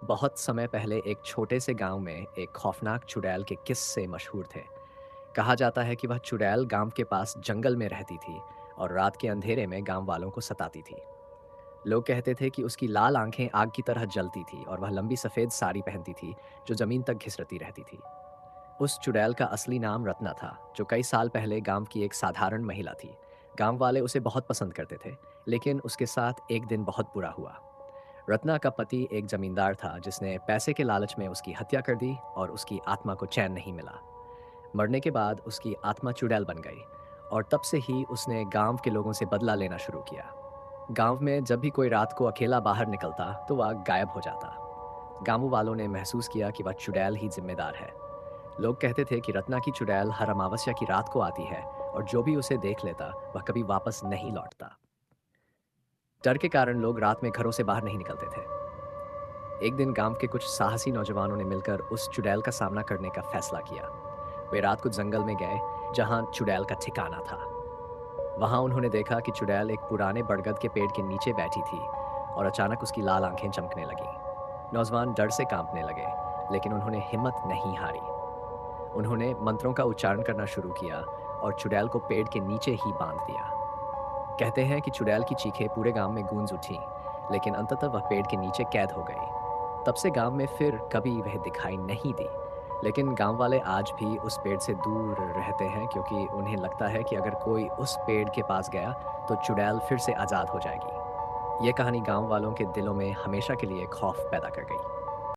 बहुत समय पहले एक छोटे से गांव में एक खौफनाक चुड़ैल के किस्से मशहूर थे। कहा जाता है कि वह चुड़ैल गांव के पास जंगल में रहती थी और रात के अंधेरे में गांव वालों को सताती थी। लोग कहते थे कि उसकी लाल आंखें आग की तरह जलती थी और वह लंबी सफेद साड़ी पहनती थी जो जमीन तक घिसरती रहती थी। उस चुड़ैल का असली नाम रत्ना था, जो कई साल पहले गांव की एक साधारण महिला थी। गांव वाले उसे बहुत पसंद करते थे, लेकिन उसके साथ एक दिन बहुत बुरा हुआ। रत्ना का पति एक जमींदार था जिसने पैसे के लालच में उसकी हत्या कर दी और उसकी आत्मा को चैन नहीं मिला। मरने के बाद उसकी आत्मा चुड़ैल बन गई और तब से ही उसने गांव के लोगों से बदला लेना शुरू किया। गांव में जब भी कोई रात को अकेला बाहर निकलता तो वह गायब हो जाता। गांव वालों ने महसूस किया कि वह चुड़ैल ही जिम्मेदार है। लोग कहते थे कि रत्ना की चुड़ैल हर अमावस्या की रात को आती है और जो भी उसे देख लेता वह कभी वापस नहीं लौटता। डर के कारण लोग रात में घरों से बाहर नहीं निकलते थे। एक दिन गांव के कुछ साहसी नौजवानों ने मिलकर उस चुड़ैल का सामना करने का फैसला किया। वे रात को जंगल में गए जहां चुड़ैल का ठिकाना था। वहां उन्होंने देखा कि चुड़ैल एक पुराने बरगद के पेड़ के नीचे बैठी थी और अचानक उसकी लाल आंखें चमकने लगीं। नौजवान डर से कांपने लगे, लेकिन उन्होंने हिम्मत नहीं हारी। उन्होंने मंत्रों का उच्चारण करना शुरू किया और चुड़ैल को पेड़ के नीचे ही बांध दिया। कहते हैं कि चुड़ैल की चीखें पूरे गांव में गूंज उठीं, लेकिन अंततः वह पेड़ के नीचे कैद हो गई। तब से गांव में फिर कभी वह दिखाई नहीं दी। लेकिन गांव वाले आज भी उस पेड़ से दूर रहते हैं क्योंकि उन्हें लगता है कि अगर कोई उस पेड़ के पास गया तो चुड़ैल फिर से आज़ाद हो जाएगी। ये कहानी गांव वालों के दिलों में हमेशा के लिए खौफ पैदा कर गई।